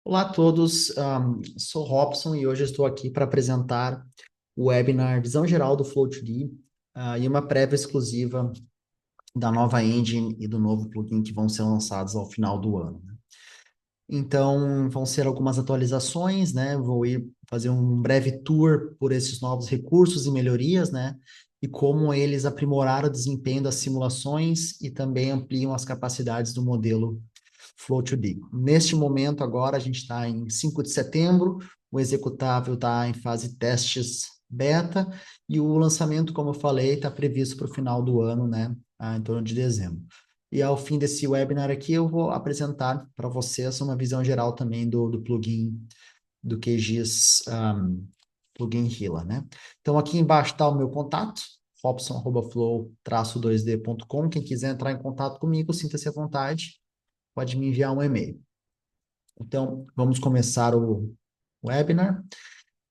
Olá a todos, sou Robson e hoje estou aqui para apresentar o webinar Visão Geral do Flow2D e uma prévia exclusiva da nova engine e do novo plugin que vão ser lançados ao final do ano, né? Então, vão ser algumas atualizações, né? Vou ir fazer um breve tour por esses novos recursos e melhorias, né? E como eles aprimoraram o desempenho das simulações e também ampliam as capacidades do modelo Flow2D. Neste momento, agora, a gente está em 5 de setembro, o executável está em fase testes beta, e o lançamento, como eu falei, está previsto para o final do ano, né? Em torno de dezembro. E ao fim desse webinar aqui, eu vou apresentar para vocês uma visão geral também do plugin do QGIS plugin Hila, né? Então, aqui embaixo está o meu contato, robson@flow-2d.com. Quem quiser entrar em contato comigo, sinta-se à vontade, pode me enviar um e-mail. Então, vamos começar o webinar.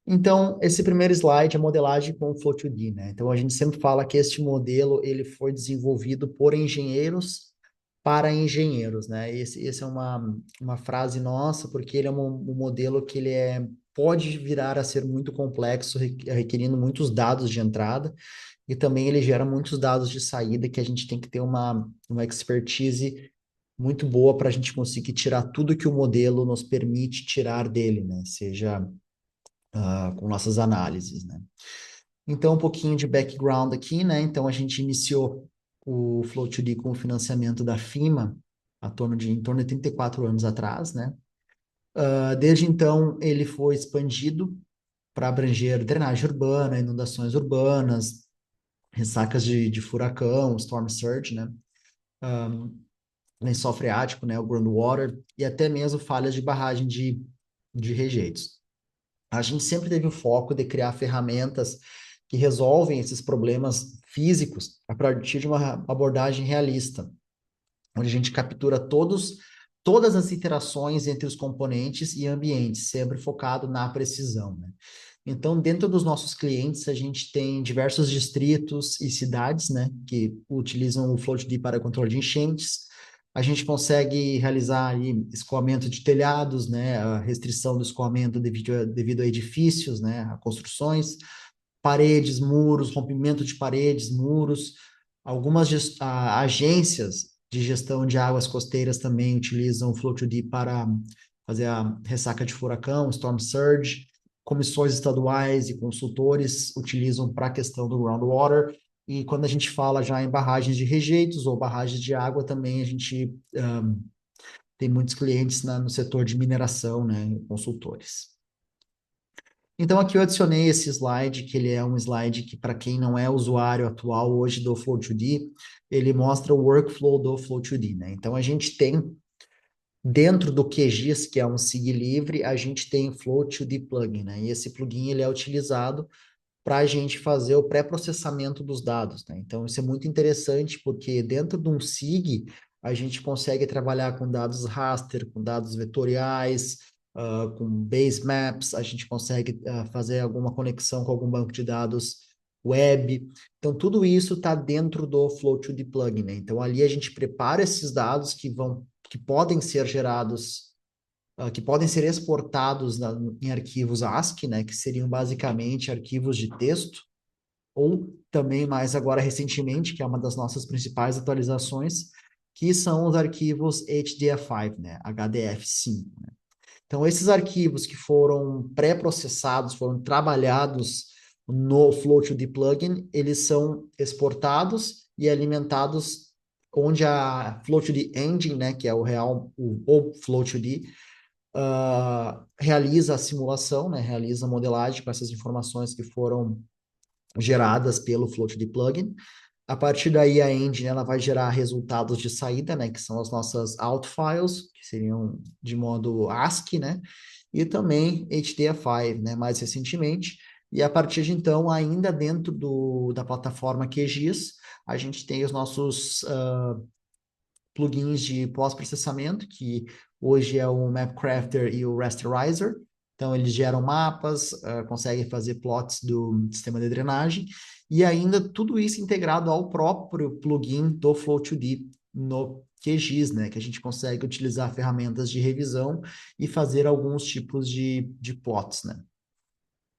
Então, esse primeiro slide é modelagem com o Flow2D, né? Então, a gente sempre fala que este modelo, ele foi desenvolvido por engenheiros para engenheiros, né? Esse é uma frase nossa, porque ele é um modelo que pode virar a ser muito complexo, requerindo muitos dados de entrada, e também ele gera muitos dados de saída que a gente tem que ter uma expertise muito boa para a gente conseguir tirar tudo que o modelo nos permite tirar dele, né? Seja com nossas análises, né? Então, um pouquinho de background aqui, né? Então, a gente iniciou o Flow2D com o financiamento da FIMA em torno de 34 anos atrás, né? Desde então, ele foi expandido para abranger drenagem urbana, inundações urbanas, ressacas de furacão, storm surge, né? Lençol freático, né? O groundwater, e até mesmo falhas de barragem de rejeitos. A gente sempre teve o foco de criar ferramentas que resolvem esses problemas físicos a partir de uma abordagem realista, onde a gente captura todas as interações entre os componentes e ambientes, sempre focado na precisão, né? Então, dentro dos nossos clientes, a gente tem diversos distritos e cidades, né, que utilizam o Float-D para controle de enchentes. A gente consegue realizar aí escoamento de telhados, né, a restrição do escoamento devido a edifícios, né, a construções, paredes, muros, rompimento de paredes, muros. Algumas agências de gestão de águas costeiras também utilizam o Float2D para fazer a ressaca de furacão, storm surge. Comissões estaduais e consultores utilizam para a questão do groundwater. E quando a gente fala já em barragens de rejeitos ou barragens de água, também a gente tem muitos clientes no setor de mineração, né, consultores. Então, aqui eu adicionei esse slide, que ele é um slide que, para quem não é usuário atual hoje do Flow2D, ele mostra o workflow do Flow2D, né? Então, a gente tem, dentro do QGIS, que é um SIG livre, a gente tem o Flow2D plugin, né? E esse plugin, ele é utilizado para a gente fazer o pré-processamento dos dados, né? Então, isso é muito interessante, porque dentro de um SIG, a gente consegue trabalhar com dados raster, com dados vetoriais, com base maps, a gente consegue fazer alguma conexão com algum banco de dados web. Então, tudo isso está dentro do Flow2D plugin, né? Então, ali a gente prepara esses dados que podem ser gerados que podem ser exportados em arquivos ASCII, né, que seriam basicamente arquivos de texto, ou também mais agora recentemente, que é uma das nossas principais atualizações, que são os arquivos HDF5, né, HDF5. Né? Então, esses arquivos que foram pré-processados, foram trabalhados no Flow2D plugin, eles são exportados e alimentados onde a Flow2D Engine, né, que é o Flow2D, realiza a simulação, né, realiza a modelagem com essas informações que foram geradas pelo Float de plugin. A partir daí, a engine ela vai gerar resultados de saída, né, que são as nossas out files, que seriam de modo ASCII, né, e também HTML5, né, mais recentemente. E a partir de então, ainda dentro da plataforma QGIS, a gente tem os nossos plugins de pós-processamento, que hoje é o MapCrafter e o Rasterizer. Então, eles geram mapas, conseguem fazer plots do sistema de drenagem, e ainda tudo isso integrado ao próprio plugin do Flow2D no QGIS, né? Que a gente consegue utilizar ferramentas de revisão e fazer alguns tipos de plots, né?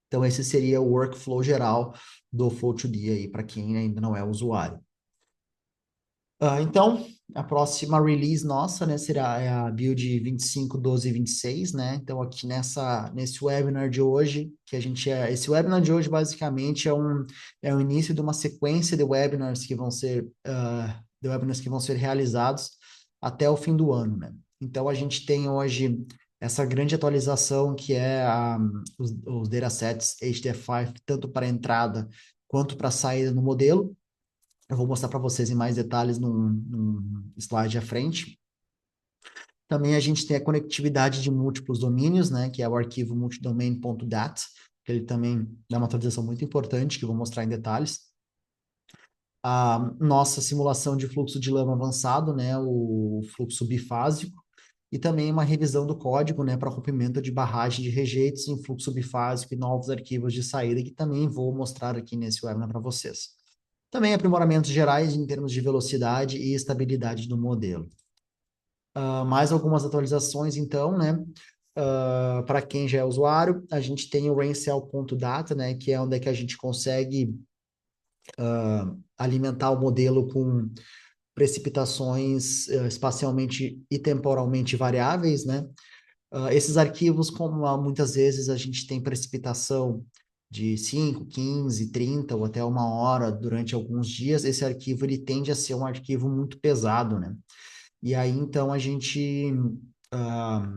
Então, esse seria o workflow geral do Flow2D aí, para quem ainda não é usuário. Então, a próxima release nossa, né, será a build 25.12.26, né? Então, aqui nesse webinar de hoje, esse webinar de hoje basicamente é o início de uma sequência de webinars que vão ser, realizados até o fim do ano, né? Então, a gente tem hoje essa grande atualização que é os datasets HDF5, tanto para entrada quanto para saída no modelo. Eu vou mostrar para vocês em mais detalhes num slide à frente. Também a gente tem a conectividade de múltiplos domínios, né, que é o arquivo multidomain.dat, que ele também dá uma atualização muito importante, que eu vou mostrar em detalhes. A nossa simulação de fluxo de lama avançado, né, o fluxo bifásico, e também uma revisão do código, né, para rompimento de barragem de rejeitos em fluxo bifásico e novos arquivos de saída, que também vou mostrar aqui nesse webinar para vocês. Também aprimoramentos gerais em termos de velocidade e estabilidade do modelo. Mais algumas atualizações, então, né? Para quem já é usuário, a gente tem o raincell.data, né? Que é onde é que a gente consegue alimentar o modelo com precipitações espacialmente e temporalmente variáveis, né? Esses arquivos, como muitas vezes a gente tem precipitação de 5, 15, 30 ou até 1 hora durante alguns dias, esse arquivo ele tende a ser um arquivo muito pesado, né? E aí, então, a gente ah,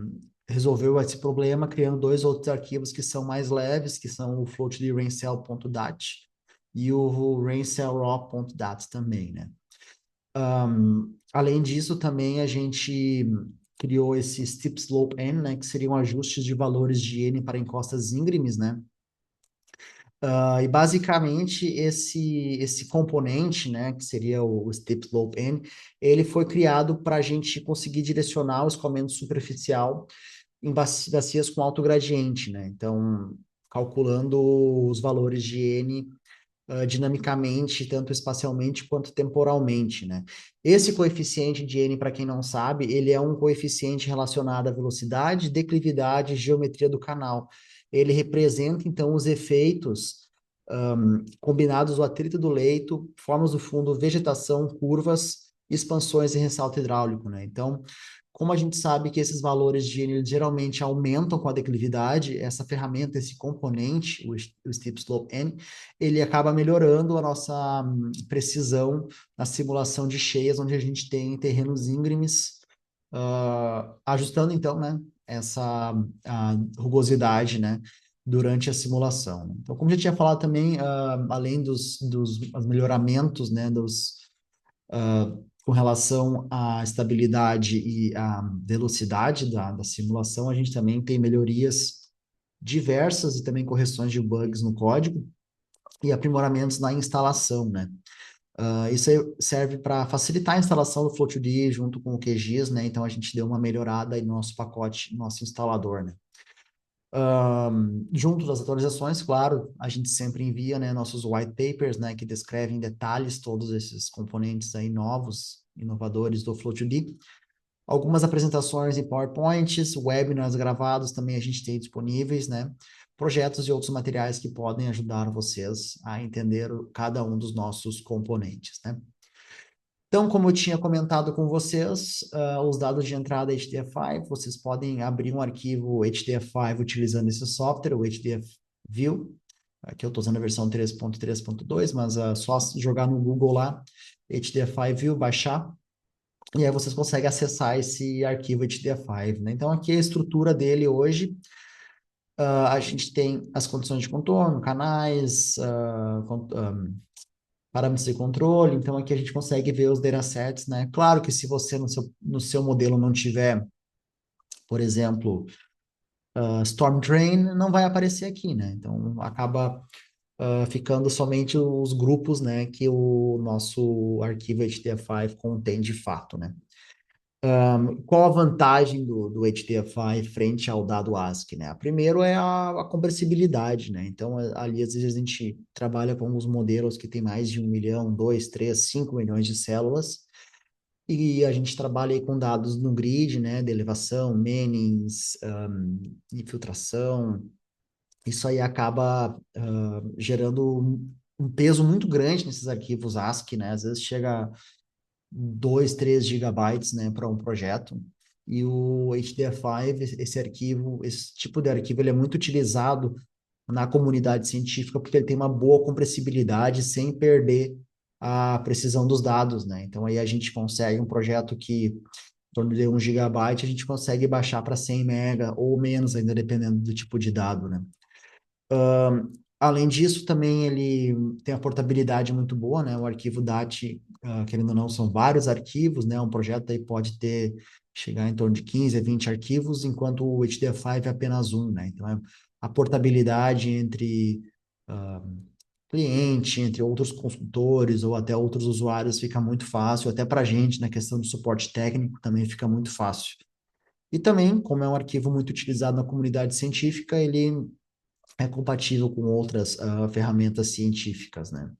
resolveu esse problema criando dois outros arquivos que são mais leves, que são o float raincell.dat e o raincellraw.dat também, né? Além disso, também a gente criou esse steep slope n, né, que seriam ajustes de valores de n para encostas íngremes, né? E basicamente esse componente, né, que seria o steep slope n, ele foi criado para a gente conseguir direcionar o escoamento superficial em bacias com alto gradiente, né? Então, calculando os valores de n dinamicamente, tanto espacialmente quanto temporalmente, né? Esse coeficiente de n, para quem não sabe, ele é um coeficiente relacionado à velocidade, declividade e geometria do canal. Ele representa, então, os efeitos combinados do atrito do leito, formas do fundo, vegetação, curvas, expansões e ressalto hidráulico, né? Então, como a gente sabe que esses valores de N geralmente aumentam com a declividade, essa ferramenta, esse componente, o Steep Slope N, ele acaba melhorando a nossa precisão na simulação de cheias, onde a gente tem terrenos íngremes, ajustando então, né, essa a rugosidade, né, durante a simulação. Então, como eu já tinha falado também, além dos melhoramentos, né, com relação à estabilidade e à velocidade da simulação, a gente também tem melhorias diversas e também correções de bugs no código e aprimoramentos na instalação, né? Isso aí serve para facilitar a instalação do Flow2D junto com o QGIS, né? Então a gente deu uma melhorada aí no nosso pacote, no nosso instalador, né? Junto das atualizações, claro, a gente sempre envia, né, nossos white papers, né, que descrevem em detalhes todos esses componentes aí novos, inovadores do Flow2D. Algumas apresentações em PowerPoints, webinars gravados também a gente tem disponíveis, né? Projetos e outros materiais que podem ajudar vocês a entender cada um dos nossos componentes, né? Então, como eu tinha comentado com vocês, os dados de entrada HDF5, vocês podem abrir um arquivo HDF5 utilizando esse software, o HDF-View. Aqui eu estou usando a versão 3.3.2, mas só jogar no Google lá, HDF5-View, baixar, e aí vocês conseguem acessar esse arquivo HDF5, né? Então, aqui é a estrutura dele hoje. A gente tem as condições de contorno, canais, parâmetros de controle, então aqui a gente consegue ver os datasets, né? Claro que se você no seu modelo não tiver, por exemplo, Storm Drain, não vai aparecer aqui, né? Então acaba ficando somente os grupos, né, que o nosso arquivo HDF5 contém de fato, né? Qual a vantagem do HDF5 frente ao dado ASCII, né? Primeiro é a compressibilidade, né? Então, ali, às vezes, a gente trabalha com os modelos que tem mais de 1 milhão, 2, 3, 5 milhões de células, E a gente trabalha aí com dados no grid, né, de elevação, Mannings, infiltração. Isso aí acaba gerando um peso muito grande nesses arquivos ASCII, né? Às vezes chega a 2, 3 gigabytes, né, para um projeto. E o HDF5, esse arquivo, esse tipo de arquivo, ele é muito utilizado na comunidade científica porque ele tem uma boa compressibilidade sem perder a precisão dos dados, né? Então aí a gente consegue um projeto que em torno de 1 gigabyte, a gente consegue baixar para 100 mega ou menos, ainda dependendo do tipo de dado, né? Além disso, também ele tem a portabilidade muito boa, né? O arquivo DAT, querendo ou não, são vários arquivos, né? Um projeto aí pode ter, chegar em torno de 15 a 20 arquivos, enquanto o HDF5 é apenas um, né? Então, a portabilidade entre ah, cliente, entre outros consultores ou até outros usuários fica muito fácil, até para a gente, na questão de suporte técnico, também fica muito fácil. E também, como é um arquivo muito utilizado na comunidade científica, ele é compatível com outras ferramentas científicas, né?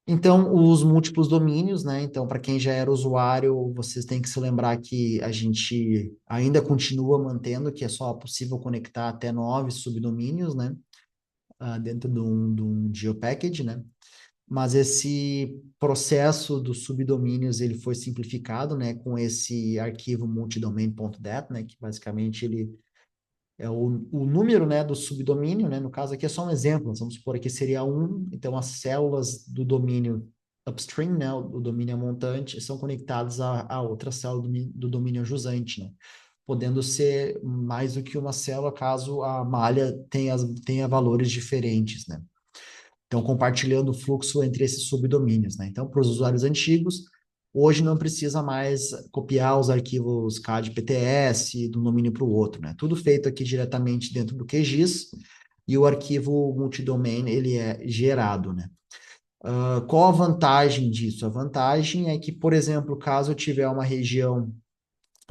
Então, os múltiplos domínios, né? Então, para quem já era usuário, vocês têm que se lembrar que a gente ainda continua mantendo que é só possível conectar até 9 subdomínios, né? Dentro de um GeoPackage, né? Mas esse processo dos subdomínios, ele foi simplificado, né? Com esse arquivo multidomain.dat, né? Que basicamente ele é o número, né, do subdomínio, né, no caso aqui é só um exemplo, vamos supor que seria um, então as células do domínio upstream, né, o domínio montante, são conectadas a outra célula do domínio jusante, né, podendo ser mais do que uma célula caso a malha tenha valores diferentes, né. Então, compartilhando o fluxo entre esses subdomínios, né? Então, para os usuários antigos, hoje não precisa mais copiar os arquivos CAD PTS de um domínio para o outro, né? Tudo feito aqui diretamente dentro do QGIS e o arquivo multidomain, ele é gerado, né? Qual a vantagem disso? A vantagem é que, por exemplo, caso eu tiver uma região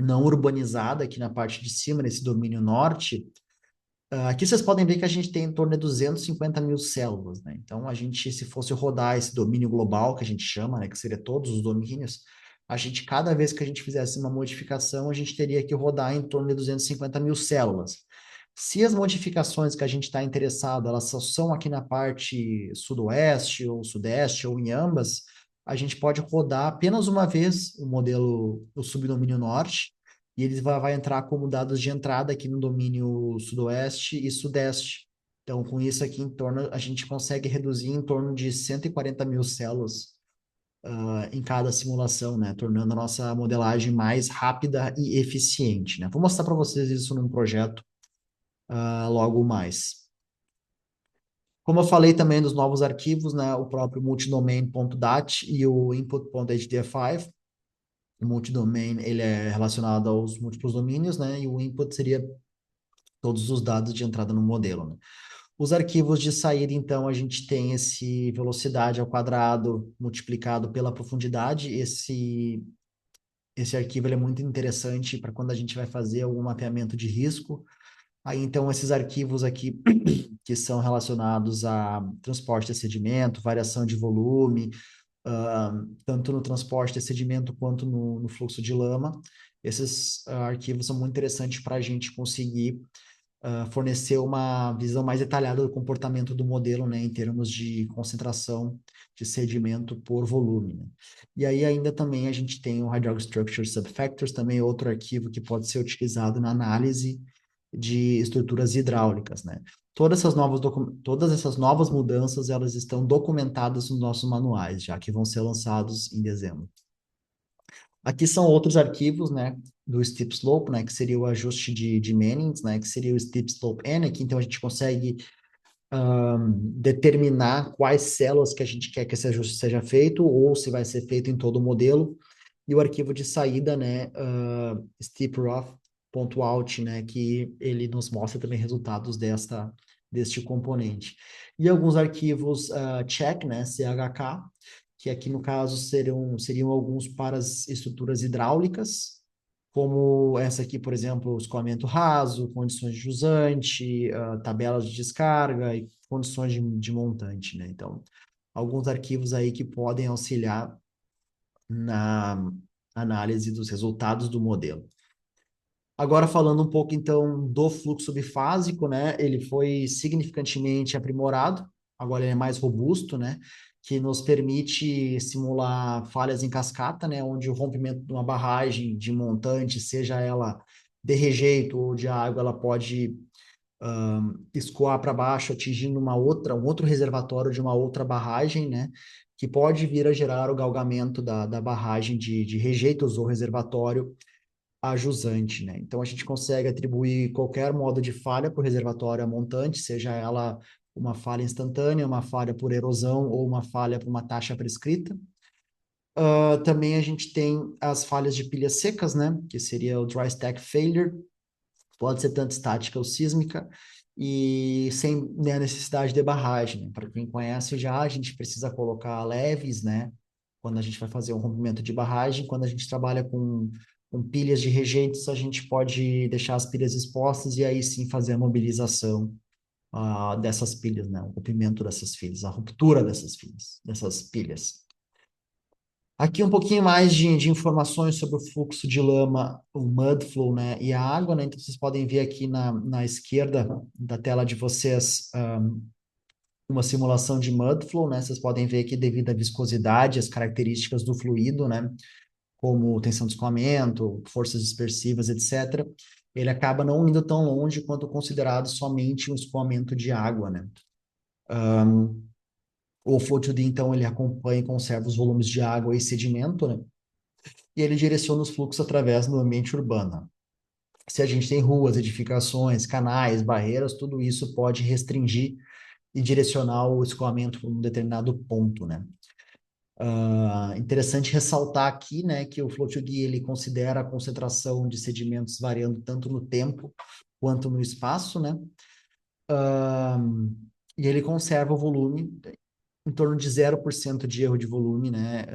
não urbanizada aqui na parte de cima, nesse domínio norte, aqui vocês podem ver que a gente tem em torno de 250 mil células, né? Então, a gente, se fosse rodar esse domínio global, que a gente chama, né, que seria todos os domínios, a gente, cada vez que a gente fizesse uma modificação, a gente teria que rodar em torno de 250 mil células. Se as modificações que a gente está interessado, elas só são aqui na parte sudoeste ou sudeste ou em ambas, a gente pode rodar apenas uma vez o modelo, o subdomínio norte, e ele vai entrar como dados de entrada aqui no domínio sudoeste e sudeste. Então, com isso aqui em torno, a gente consegue reduzir em torno de 140 mil células em cada simulação, né? Tornando a nossa modelagem mais rápida e eficiente, né? Vou mostrar para vocês isso num projeto logo mais. Como eu falei também dos novos arquivos, né? O próprio multidomain.dat e o input.hdf5. O multidomain, ele é relacionado aos múltiplos domínios, né? E o input seria todos os dados de entrada no modelo, né? Os arquivos de saída, então, a gente tem esse velocidade ao quadrado multiplicado pela profundidade. Esse arquivo ele é muito interessante para quando a gente vai fazer algum mapeamento de risco. Aí, então, esses arquivos aqui, que são relacionados a transporte de sedimento, variação de volume, tanto no transporte de sedimento quanto no fluxo de lama, esses arquivos são muito interessantes para a gente conseguir fornecer uma visão mais detalhada do comportamento do modelo, né, em termos de concentração de sedimento por volume, né? E aí ainda também a gente tem o Hydraulic Structure Subfactors, também outro arquivo que pode ser utilizado na análise de estruturas hidráulicas, né? Todas essas novas mudanças, elas estão documentadas nos nossos manuais, já que vão ser lançados em dezembro. Aqui são outros arquivos, né, do Steep Slope, né, que seria o ajuste de Mannings, né, que seria o Steep Slope N, aqui então a gente consegue determinar quais células que a gente quer que esse ajuste seja feito, ou se vai ser feito em todo o modelo, e o arquivo de saída, né, steeprough.out, né, que ele nos mostra também resultados deste componente. E alguns arquivos check, né, CHK, que aqui no caso seriam alguns para as estruturas hidráulicas, como essa aqui, por exemplo, escoamento raso, condições de jusante, tabelas de descarga e condições de montante, né? Então, alguns arquivos aí que podem auxiliar na análise dos resultados do modelo. Agora falando um pouco então do fluxo bifásico, né? Ele foi significantemente aprimorado, agora ele é mais robusto, né? Que nos permite simular falhas em cascata, né? Onde o rompimento de uma barragem de montante, seja ela de rejeito ou de água, ela pode escoar para baixo, atingindo um outro reservatório de uma outra barragem, né? Que pode vir a gerar o galgamento da barragem de rejeitos ou reservatório a jusante, né? Então a gente consegue atribuir qualquer modo de falha para o reservatório a montante, seja ela uma falha instantânea, uma falha por erosão ou uma falha por uma taxa prescrita. Também a gente tem as falhas de pilhas secas, né? Que seria o dry stack failure, pode ser tanto estática ou sísmica, e sem né, necessidade de barragem. Né? Para quem conhece já, a gente precisa colocar leves, né? Quando a gente vai fazer um rompimento de barragem, quando a gente trabalha com pilhas de rejeitos, a gente pode deixar as pilhas expostas e aí sim fazer a mobilização dessas pilhas, né? O rompimento dessas pilhas, a ruptura dessas pilhas. Aqui um pouquinho mais de informações sobre o fluxo de lama, o mud flow, né, e a água, né? Então vocês podem ver aqui na esquerda da tela de vocês uma simulação de mud flow, né? Vocês podem ver que devido à viscosidade, as características do fluido, né, como tensão de escoamento, forças dispersivas, etc., ele acaba não indo tão longe quanto considerado somente um escoamento de água, né? O flow 2D, então, ele acompanha e conserva os volumes de água e sedimento, né? E ele direciona os fluxos através do ambiente urbano. Se a gente tem ruas, edificações, canais, barreiras, tudo isso pode restringir e direcionar o escoamento para um determinado ponto, né? Interessante ressaltar aqui, né, que o Flow2D ele considera a concentração de sedimentos variando tanto no tempo quanto no espaço, né? E ele conserva o volume em torno de 0% de erro de volume, né?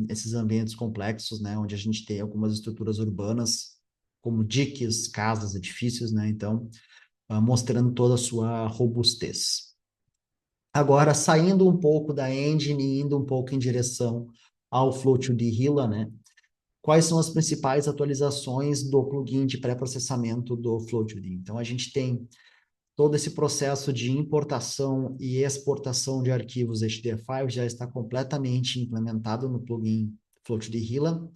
Esses ambientes complexos, né? Onde a gente tem algumas estruturas urbanas, como diques, casas, edifícios, né? Então, mostrando toda a sua robustez. Agora, saindo um pouco da engine e indo um pouco em direção ao Flow2D Hila, né? Quais são as principais atualizações do plugin de pré-processamento do Flow2D? Então, a gente tem todo esse processo de importação e exportação de arquivos HTML5 já está completamente implementado no plugin Float2D Hila.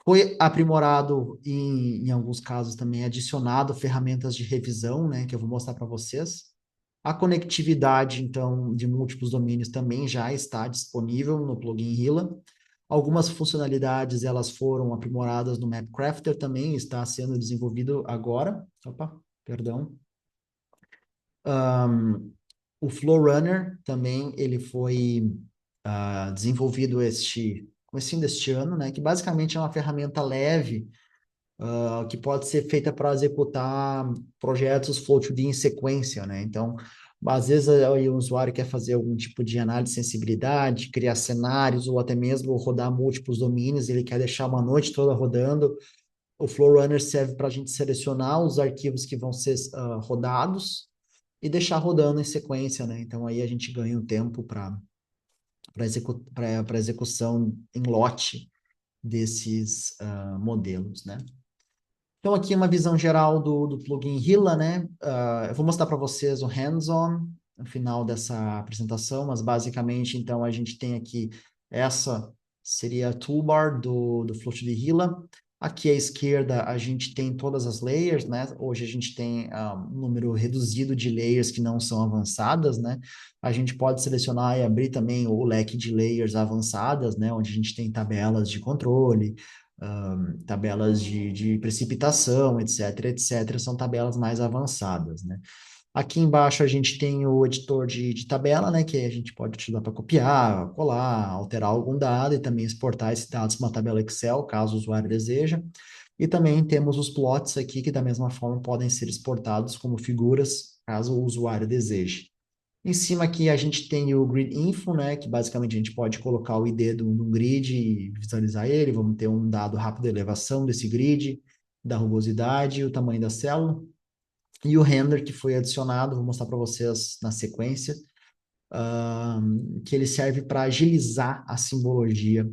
Foi aprimorado em alguns casos também adicionado ferramentas de revisão, né, que eu vou mostrar para vocês. A conectividade, então, de múltiplos domínios também já está disponível no plugin Hila. Algumas funcionalidades, elas foram aprimoradas no MapCrafter também, está sendo desenvolvido agora. Opa, perdão. O Flowrunner também, ele foi desenvolvido comecinho deste ano, né? Que basicamente é uma ferramenta leve que pode ser feita para executar projetos Flow2D em sequência, né? Então, às vezes aí o usuário quer fazer algum tipo de análise de sensibilidade, criar cenários ou até mesmo rodar múltiplos domínios, ele quer deixar uma noite toda rodando. O Flowrunner serve para a gente selecionar os arquivos que vão ser rodados e deixar rodando em sequência, né? Então aí a gente ganha um tempo para execução em lote desses modelos, né? Então aqui é uma visão geral do plugin Hila, né? Eu vou mostrar para vocês o hands-on no final dessa apresentação, mas basicamente então a gente tem aqui essa seria a toolbar do Float de Hila. Aqui à esquerda a gente tem todas as layers, né? Hoje a gente tem um número reduzido de layers que não são avançadas, né? A gente pode selecionar e abrir também o leque de layers avançadas, né? Onde a gente tem tabelas de controle, tabelas de precipitação, etc, etc, são tabelas mais avançadas, né? Aqui embaixo a gente tem o editor de tabela, né, que a gente pode utilizar para copiar, colar, alterar algum dado e também exportar esses dados para uma tabela Excel, caso o usuário deseja. E também temos os plots aqui, que da mesma forma podem ser exportados como figuras, caso o usuário deseje. Em cima aqui a gente tem o Grid Info, né, que basicamente a gente pode colocar o ID do grid e visualizar ele. Vamos ter um dado rápido de elevação desse grid, da rugosidade, o tamanho da célula. E o render que foi adicionado, vou mostrar para vocês na sequência, que ele serve para agilizar a simbologia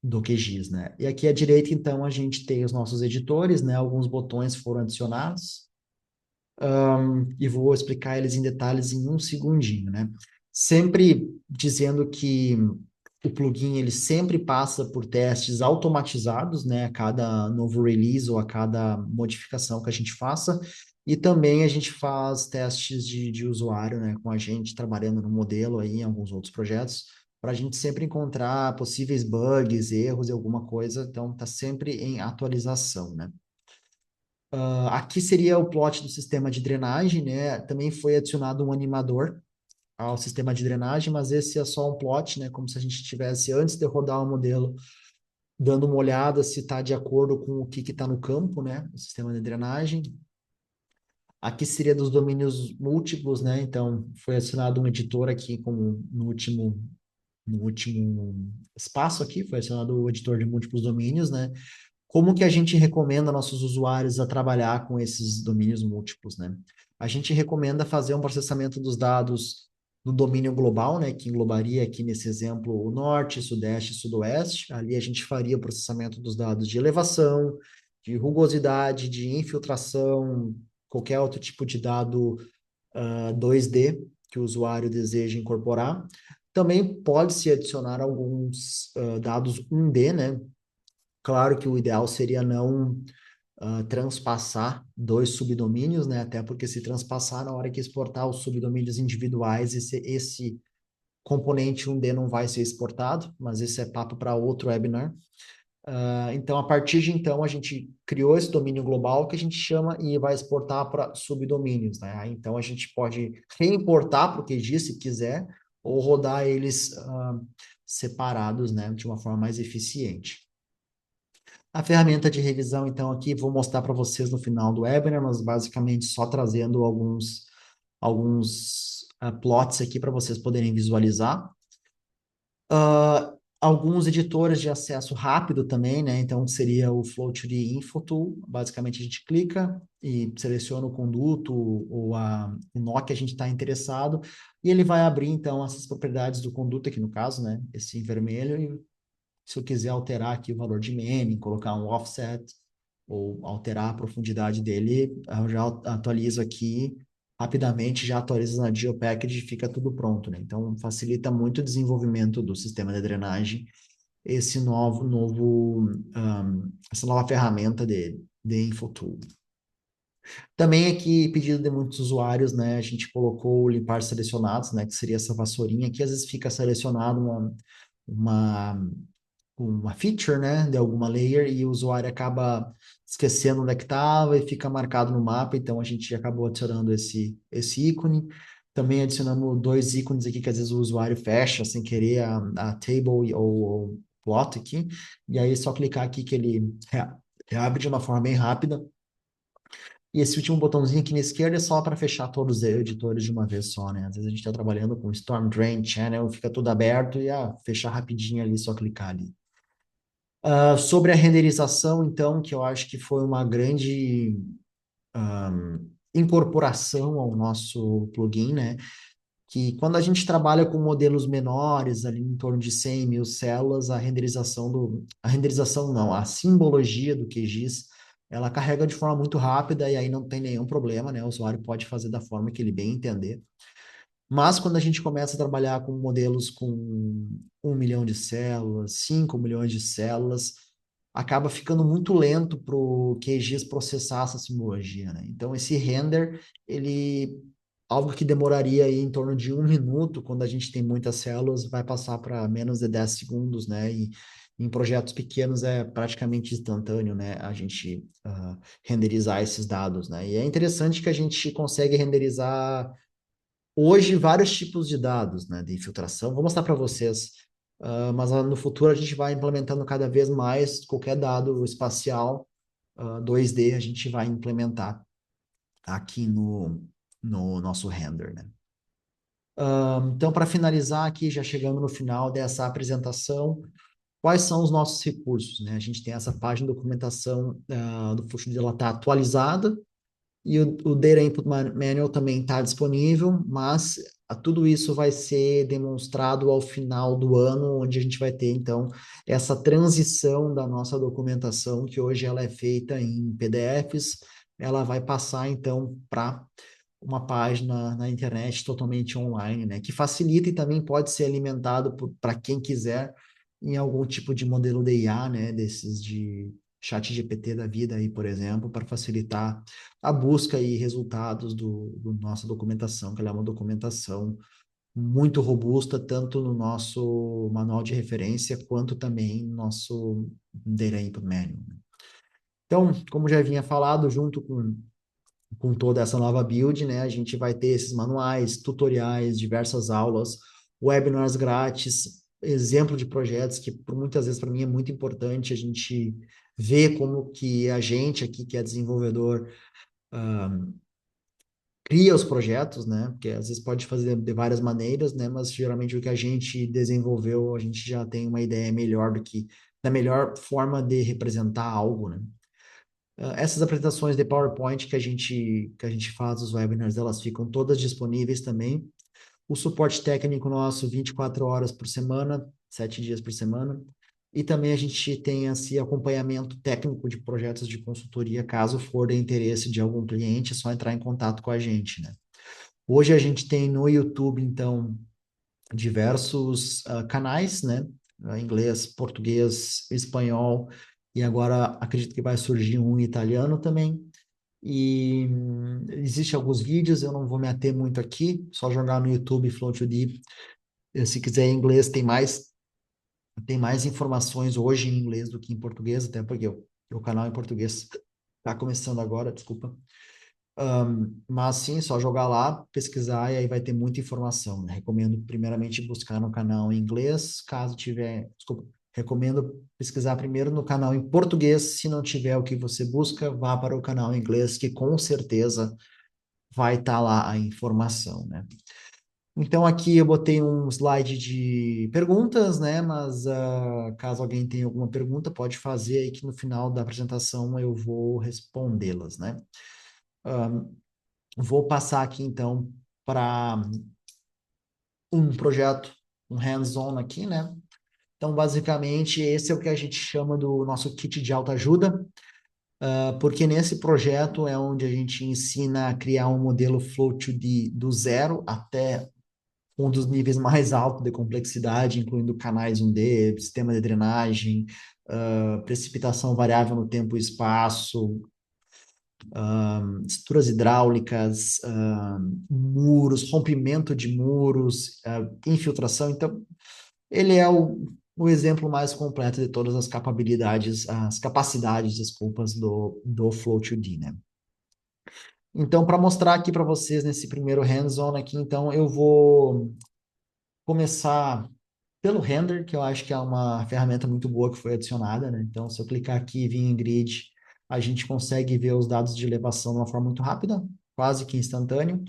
do QGIS, né? E aqui à direita, então, a gente tem os nossos editores, né? Alguns botões foram adicionados, e vou explicar eles em detalhes em um segundinho, né? Sempre dizendo que o plugin ele sempre passa por testes automatizados, né? A cada novo release ou a cada modificação que a gente faça. E também a gente faz testes de usuário, né? Com a gente trabalhando no modelo aí em alguns outros projetos, para a gente sempre encontrar possíveis bugs, erros e alguma coisa. Então, está sempre em atualização, né? Aqui seria o plot do sistema de drenagem, né? Também foi adicionado um animador ao sistema de drenagem, mas esse é só um plot, né? Como se a gente estivesse, antes de rodar o modelo, dando uma olhada se está de acordo com o que está no campo, né? O sistema de drenagem. Aqui seria dos domínios múltiplos, né? Então, foi adicionado um editor aqui, como no último espaço aqui, foi adicionado o editor de múltiplos domínios, né? Como que a gente recomenda nossos usuários a trabalhar com esses domínios múltiplos, né? A gente recomenda fazer um processamento dos dados no domínio global, né, que englobaria aqui nesse exemplo o norte, sudeste e sudoeste. Ali a gente faria o processamento dos dados de elevação, de rugosidade, de infiltração, qualquer outro tipo de dado 2D que o usuário deseja incorporar. Também pode-se adicionar alguns dados 1D, né? Claro que o ideal seria não transpassar dois subdomínios, né? Até porque se transpassar na hora que exportar os subdomínios individuais, esse componente 1D não vai ser exportado, mas esse é papo para outro webinar. Então, a partir de então, a gente criou esse domínio global que a gente chama e vai exportar para subdomínios, né? Então, a gente pode reimportar para o QGIS se quiser, ou rodar eles separados, né? De uma forma mais eficiente. A ferramenta de revisão, então, aqui vou mostrar para vocês no final do webinar, mas basicamente só trazendo alguns plots aqui para vocês poderem visualizar. Alguns editores de acesso rápido também, né? Então, seria o Flow2D Info Tool. Basicamente, a gente clica e seleciona o conduto ou o nó que a gente está interessado, e ele vai abrir, então, essas propriedades do conduto aqui no caso, né? Esse em vermelho, e se eu quiser alterar aqui o valor de meme, colocar um offset, ou alterar a profundidade dele, eu já atualizo aqui rapidamente, já atualiza na GeoPackage e fica tudo pronto, né? Então, facilita muito o desenvolvimento do sistema de drenagem, essa nova ferramenta de InfoTool. Também aqui, pedido de muitos usuários, né? A gente colocou o limpar selecionados, né? Que seria essa vassourinha aqui, às vezes fica selecionado uma uma feature, né, de alguma layer e o usuário acaba esquecendo onde é que estava e fica marcado no mapa, então a gente acabou adicionando esse ícone. Também adicionamos dois ícones aqui que às vezes o usuário fecha sem querer a table ou plot aqui, e aí é só clicar aqui que ele reabre de uma forma bem rápida. E esse último botãozinho aqui na esquerda é só para fechar todos os editores de uma vez só, né? Às vezes a gente está trabalhando com Storm Drain Channel, fica tudo aberto e fechar rapidinho ali, só clicar ali. Sobre a renderização, então, que eu acho que foi uma grande incorporação ao nosso plugin, né? Que quando a gente trabalha com modelos menores, ali em torno de 100 mil células, a renderização não, a simbologia do QGIS, ela carrega de forma muito rápida e aí não tem nenhum problema, né? O usuário pode fazer da forma que ele bem entender. Mas quando a gente começa a trabalhar com modelos com 1 milhão de células, 5 milhões de células, acaba ficando muito lento para o QGIS processar essa simbologia, né? Então, esse render, algo que demoraria aí em torno de 1 minuto, quando a gente tem muitas células, vai passar para menos de 10 segundos, né? E em projetos pequenos é praticamente instantâneo, né? A gente renderizar esses dados, né? E é interessante que a gente consegue renderizar hoje vários tipos de dados, né, de infiltração. Vou mostrar para vocês, mas no futuro a gente vai implementando cada vez mais qualquer dado espacial 2D a gente vai implementar aqui no nosso render, né? Então, para finalizar aqui, já chegando no final dessa apresentação, quais são os nossos recursos, né? A gente tem essa página de documentação do fluxo de ela está atualizada, e o Data Input Manual também está disponível, mas tudo isso vai ser demonstrado ao final do ano, onde a gente vai ter, então, essa transição da nossa documentação, que hoje ela é feita em PDFs, ela vai passar, então, para uma página na internet totalmente online, né? Que facilita e também pode ser alimentado para quem quiser em algum tipo de modelo de IA, né? Desses de chat GPT da vida aí, por exemplo, para facilitar a busca e resultados do nossa documentação, que ela é uma documentação muito robusta, tanto no nosso manual de referência, quanto também no nosso Data Input Manual. Então, como já vinha falado, junto com toda essa nova build, né, a gente vai ter esses manuais, tutoriais, diversas aulas, webinars grátis, exemplo de projetos que por muitas vezes para mim é muito importante a gente ver como que a gente aqui que é desenvolvedor cria os projetos, né? Porque às vezes pode fazer de várias maneiras, né? Mas geralmente o que a gente desenvolveu, a gente já tem uma ideia melhor do que da melhor forma de representar algo, né? Essas apresentações de PowerPoint que a gente faz, os webinars, elas ficam todas disponíveis também. O suporte técnico nosso, 24 horas por semana, 7 dias por semana. E também a gente tem esse acompanhamento técnico de projetos de consultoria, caso for de interesse de algum cliente, é só entrar em contato com a gente, né? Hoje a gente tem no YouTube, então, diversos canais, né? Inglês, português, espanhol, e agora acredito que vai surgir um em italiano também. E existe alguns vídeos, eu não vou me ater muito aqui, só jogar no YouTube Flow2D. Se quiser em inglês, tem mais informações hoje em inglês do que em português, até porque o canal em português está começando agora, desculpa. Mas sim, só jogar lá, pesquisar e aí vai ter muita informação, né? Recomendo primeiramente buscar no canal em inglês, caso tiver, desculpa, recomendo pesquisar primeiro no canal em português, se não tiver o que você busca, vá para o canal em inglês, que com certeza vai estar lá a informação, né? Então aqui eu botei um slide de perguntas, né? Mas caso alguém tenha alguma pergunta, pode fazer aí que no final da apresentação eu vou respondê-las, né? Vou passar aqui então para um projeto, um hands-on aqui, né? Então, basicamente, esse é o que a gente chama do nosso kit de autoajuda, porque nesse projeto é onde a gente ensina a criar um modelo Flow2D do zero até um dos níveis mais altos de complexidade, incluindo canais 1D, sistema de drenagem, precipitação variável no tempo e espaço, estruturas hidráulicas, muros, rompimento de muros, infiltração. Então, ele é o exemplo mais completo de todas as capacidades, desculpas, do Flow2D, né? Então, para mostrar aqui para vocês nesse primeiro hands-on aqui, então, eu vou começar pelo render, que eu acho que é uma ferramenta muito boa que foi adicionada, né? Então, se eu clicar aqui e vir em grid, a gente consegue ver os dados de elevação de uma forma muito rápida, quase que instantâneo.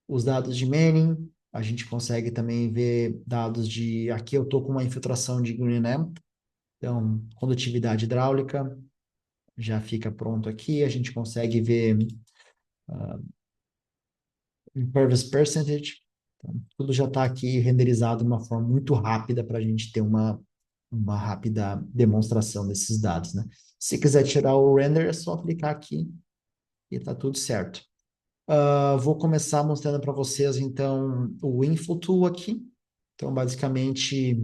Os dados de Manning, a gente consegue também ver dados de... Aqui eu estou com uma infiltração de Green Amp, então, condutividade hidráulica, já fica pronto aqui. A gente consegue ver impervious percentage, então, tudo já está aqui renderizado de uma forma muito rápida para a gente ter uma rápida demonstração desses dados, né? Se quiser tirar o render, é só clicar aqui e está tudo certo. Vou começar mostrando para vocês, então, o Info Tool aqui. Então, basicamente,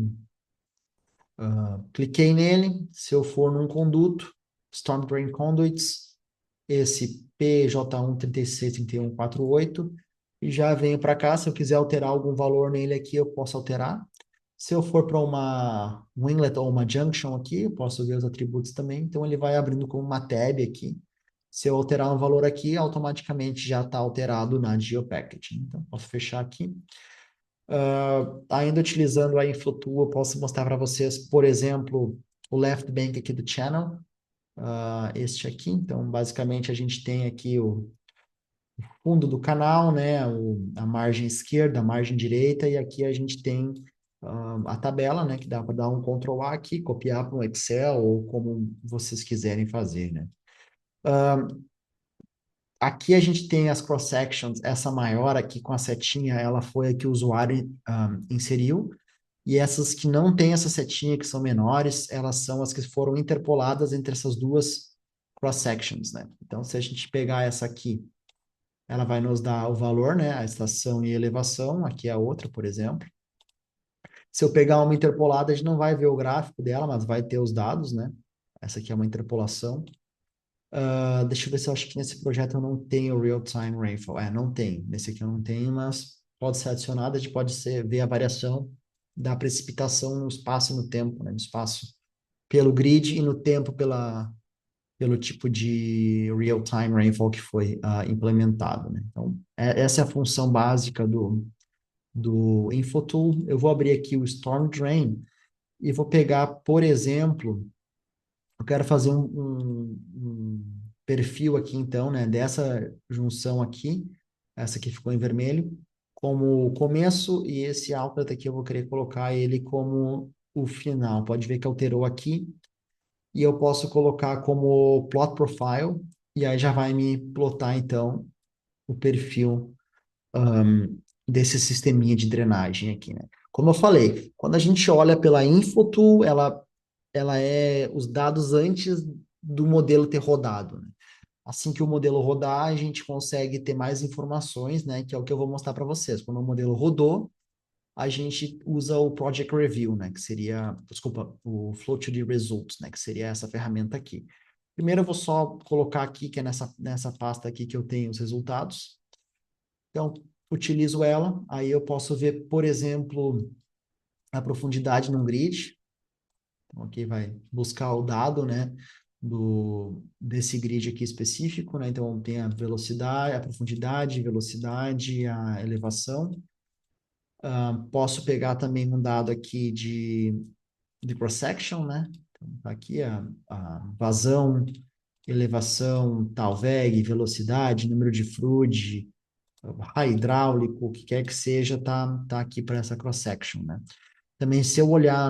cliquei nele. Se eu for num conduto, Storm Drain Conduits, esse PJ1363148, e já venho para cá. Se eu quiser alterar algum valor nele aqui, eu posso alterar. Se eu for para um inlet ou uma junction aqui, eu posso ver os atributos também. Então, ele vai abrindo como uma tab aqui. Se eu alterar um valor aqui, automaticamente já está alterado na GeoPackaging. Então, posso fechar aqui. Ainda utilizando a InfloTool, eu posso mostrar para vocês, por exemplo, o left bank aqui do channel. Este aqui. Então, basicamente, a gente tem aqui o fundo do canal, né? A margem esquerda, a margem direita, e aqui a gente tem a tabela, né? Que dá para dar um Ctrl A aqui, copiar para um Excel ou como vocês quiserem fazer, né? aqui a gente tem as cross-sections, essa maior aqui com a setinha, ela foi a que o usuário inseriu, e essas que não têm essa setinha, que são menores, elas são as que foram interpoladas entre essas duas cross-sections, né? Então, se a gente pegar essa aqui, ela vai nos dar o valor, né? A estação e elevação, aqui é a outra, por exemplo. Se eu pegar uma interpolada, a gente não vai ver o gráfico dela, mas vai ter os dados, né? Essa aqui é uma interpolação. Deixa eu ver se eu acho que nesse projeto eu não tenho real-time rainfall. Não tem. Nesse aqui eu não tenho, mas pode ser adicionado, a gente pode ver a variação da precipitação no espaço e no tempo, né? No espaço pelo grid e no tempo pelo tipo de real-time rainfall que foi implementado, né? Então, essa é a função básica do InfoTool. Eu vou abrir aqui o Storm Drain e vou pegar, por exemplo, eu quero fazer um perfil aqui, então, né, dessa junção aqui, essa que ficou em vermelho, como começo, e esse outlet aqui eu vou querer colocar ele como o final. Pode ver que alterou aqui, e eu posso colocar como plot profile, e aí já vai me plotar, então, o perfil desse sisteminha de drenagem aqui, né? Como eu falei, quando a gente olha pela InfoTool, ela é os dados antes do modelo ter rodado, né? Assim que o modelo rodar, a gente consegue ter mais informações, né? Que é o que eu vou mostrar para vocês. Quando o modelo rodou, a gente usa o Project Review, né? Que seria, desculpa, o Flow to the Results, né? Que seria essa ferramenta aqui. Primeiro eu vou só colocar aqui, que é nessa pasta aqui que eu tenho os resultados. Então, utilizo ela, aí eu posso ver, por exemplo, a profundidade num grid. Então, aqui vai buscar o dado, né, desse grid aqui específico, né? Então, tem a velocidade, a profundidade, velocidade, a elevação. Posso pegar também um dado aqui de cross-section, né? Então, tá aqui a vazão, elevação, tal VEG, velocidade, número de fluid, hidráulico, o que quer que seja, tá aqui para essa cross-section, né? Também, se eu olhar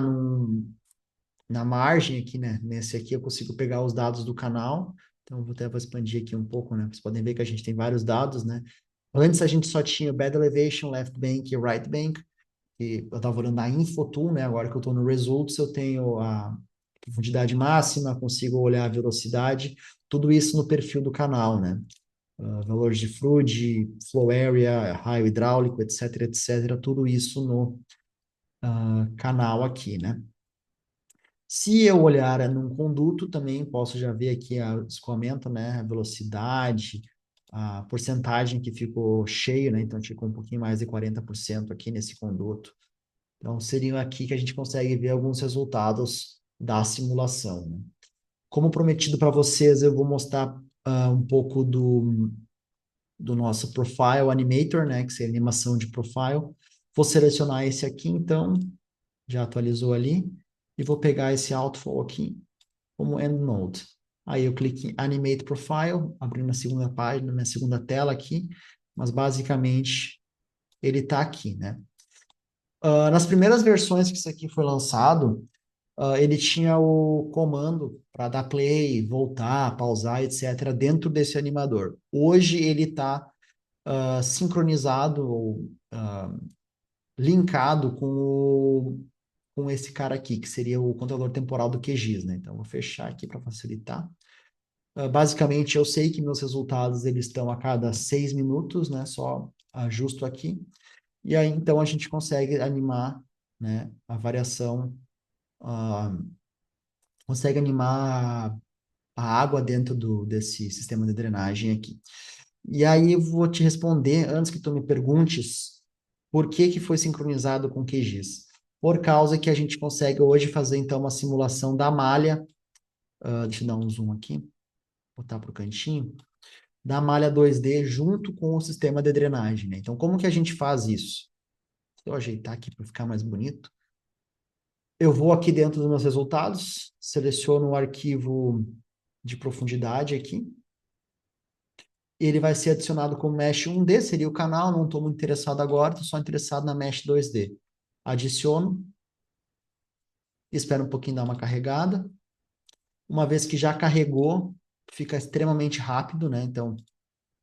na margem aqui, né? Nesse aqui eu consigo pegar os dados do canal. Então, vou expandir aqui um pouco, né? Vocês podem ver que a gente tem vários dados, né? Antes a gente só tinha bed elevation, left bank e right bank. E eu estava olhando na InfoTool, né? Agora que eu estou no Results, eu tenho a profundidade máxima, consigo olhar a velocidade, tudo isso no perfil do canal, né? Valores de fluid, flow area, raio hidráulico, etc, etc, tudo isso no canal aqui, né? Se eu olhar num conduto, também posso já ver aqui o escoamento, né? A velocidade, a porcentagem que ficou cheio, né? Então, ficou um pouquinho mais de 40% aqui nesse conduto. Então, seriam aqui que a gente consegue ver alguns resultados da simulação, né? Como prometido para vocês, eu vou mostrar um pouco do nosso Profile Animator, né? Que seria animação de profile. Vou selecionar esse aqui, então, já atualizou ali, e vou pegar esse Outflow aqui como EndNote. Aí eu clico em Animate Profile, abrindo na segunda página, na segunda tela aqui, mas basicamente ele está aqui, né? Nas primeiras versões que isso aqui foi lançado, ele tinha o comando para dar play, voltar, pausar, etc., dentro desse animador. Hoje ele está sincronizado, linkado com esse cara aqui, que seria o controlador temporal do QGIS, né? Então, vou fechar aqui para facilitar. Basicamente, eu sei que meus resultados eles estão a cada 6 minutos, né? Só ajusto aqui. E aí, então, a gente consegue animar, né, a variação, consegue animar a água dentro desse sistema de drenagem aqui. E aí eu vou te responder, antes que tu me perguntes, por que que foi sincronizado com o QGIS? Por causa que a gente consegue hoje fazer, então, uma simulação da malha, deixa eu dar um zoom aqui, botar para o cantinho, da malha 2D junto com o sistema de drenagem, né? Então, como que a gente faz isso? Se eu ajeitar aqui para ficar mais bonito, eu vou aqui dentro dos meus resultados, seleciono o arquivo de profundidade aqui, ele vai ser adicionado como Mesh 1D, seria o canal, não estou muito interessado agora, estou só interessado na Mesh 2D. Adiciono, espero um pouquinho dar uma carregada. Uma vez que já carregou, fica extremamente rápido, né? Então,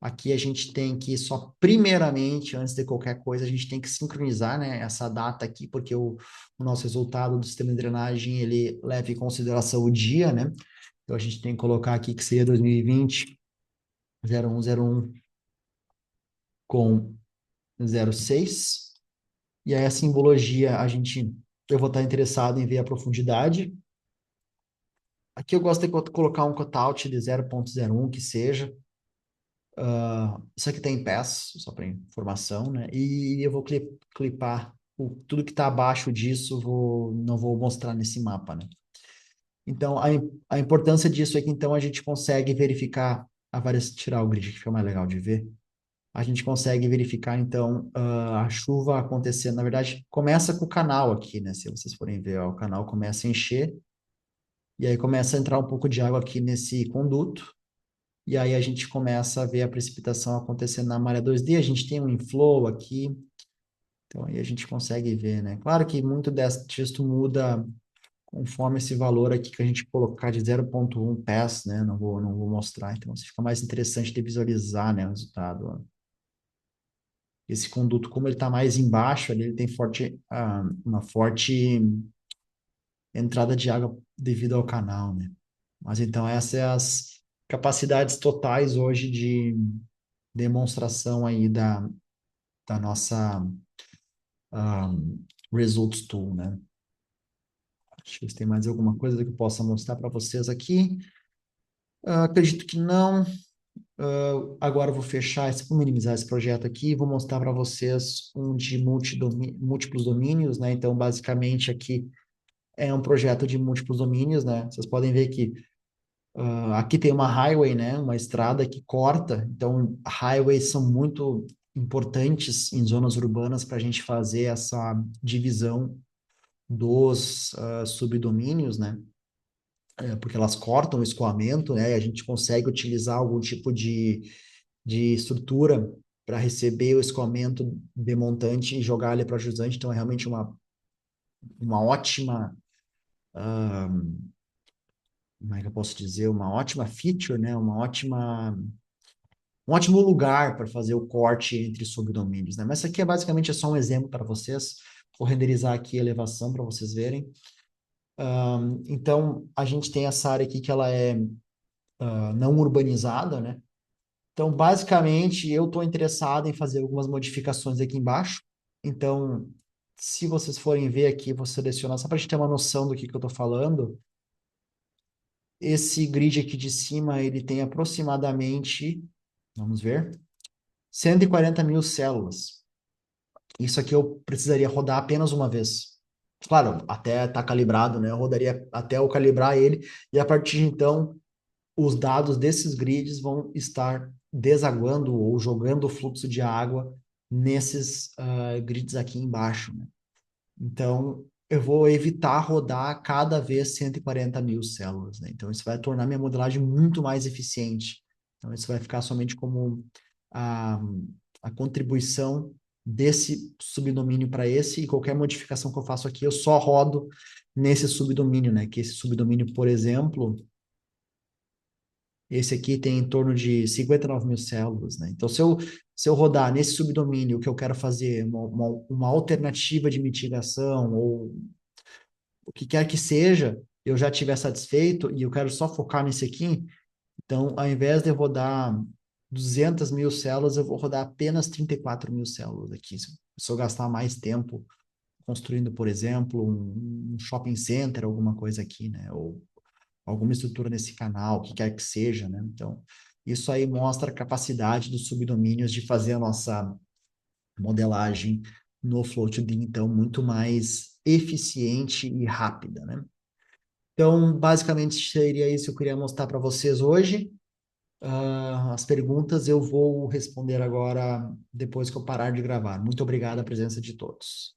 Aqui a gente tem que só, primeiramente, antes de qualquer coisa, a gente tem que sincronizar, né, essa data aqui, porque o nosso resultado do sistema de drenagem, ele leva em consideração o dia, né? Então a gente tem que colocar aqui que seria 2020, 0101 com 06. E aí a simbologia, eu vou estar interessado em ver a profundidade. Aqui eu gosto de colocar um cutout de 0,01, que seja. Isso aqui tem pés, só para informação, né? E eu vou clipar tudo que está abaixo disso, não vou mostrar nesse mapa, né? Então, a importância disso é que então a gente consegue verificar a variação, tirar o grid que fica mais legal de ver. A gente consegue verificar, então, a chuva acontecendo. Na verdade, começa com o canal aqui, né? Se vocês forem ver, ó, o canal começa a encher, e aí começa a entrar um pouco de água aqui nesse conduto, e aí a gente começa a ver a precipitação acontecendo na maré 2D. A gente tem um inflow aqui, então aí a gente consegue ver, né? Claro que muito desse texto muda conforme esse valor aqui que a gente colocar de 0,1 pés, né? Não vou mostrar, então assim, fica mais interessante de visualizar, né, o resultado, ó. Esse conduto, como ele está mais embaixo, ali, ele tem uma forte entrada de água devido ao canal, né? Mas então essas são as capacidades totais hoje de demonstração aí da nossa Results Tool, né? Deixa eu ver se tem mais alguma coisa que eu possa mostrar para vocês aqui. Acredito que não. Agora eu vou fechar, vou minimizar esse projeto aqui e vou mostrar para vocês um de múltiplos domínios, né? Então, basicamente, aqui é um projeto de múltiplos domínios, né? Vocês podem ver que aqui tem uma highway, né? Uma estrada que corta. Então, highways são muito importantes em zonas urbanas para a gente fazer essa divisão dos subdomínios, né? Porque elas cortam o escoamento, né? E a gente consegue utilizar algum tipo de estrutura para receber o escoamento demontante e jogar ele para o jusante. Então, é realmente uma ótima, como é que eu posso dizer? Uma ótima feature, né? Um ótimo lugar para fazer o corte entre subdomínios, né? Mas isso aqui basicamente é só um exemplo para vocês. Vou renderizar aqui a elevação para vocês verem. Então, a gente tem essa área aqui que ela é não urbanizada, né? Então, basicamente, eu estou interessado em fazer algumas modificações aqui embaixo. Então, se vocês forem ver aqui, vou selecionar, só para a gente ter uma noção do que eu estou falando. Esse grid aqui de cima, ele tem aproximadamente, vamos ver, 140 mil células. Isso aqui eu precisaria rodar apenas uma vez. Claro, até estar calibrado, né? Eu rodaria até eu calibrar ele, e a partir de então, os dados desses grids vão estar desaguando ou jogando o fluxo de água nesses grids aqui embaixo, né? Então, eu vou evitar rodar cada vez 140 mil células, né? Então, isso vai tornar minha modelagem muito mais eficiente. Então, isso vai ficar somente como a, a contribuição desse subdomínio para esse, e qualquer modificação que eu faço aqui, eu só rodo nesse subdomínio, né? Que esse subdomínio, por exemplo, esse aqui tem em torno de 59 mil células, né? Então, se eu rodar nesse subdomínio, o que eu quero fazer, uma alternativa de mitigação, ou o que quer que seja, eu já estiver satisfeito e eu quero só focar nesse aqui, então, ao invés de eu rodar 200 mil células, eu vou rodar apenas 34 mil células aqui. Se eu gastar mais tempo construindo, por exemplo, um shopping center, alguma coisa aqui, né? Ou alguma estrutura nesse canal, o que quer que seja, né? Então, isso aí mostra a capacidade dos subdomínios de fazer a nossa modelagem no Float2D, então, muito mais eficiente e rápida, né? Então, basicamente, seria isso que eu queria mostrar para vocês hoje. As perguntas eu vou responder agora, depois que eu parar de gravar. Muito obrigado a presença de todos.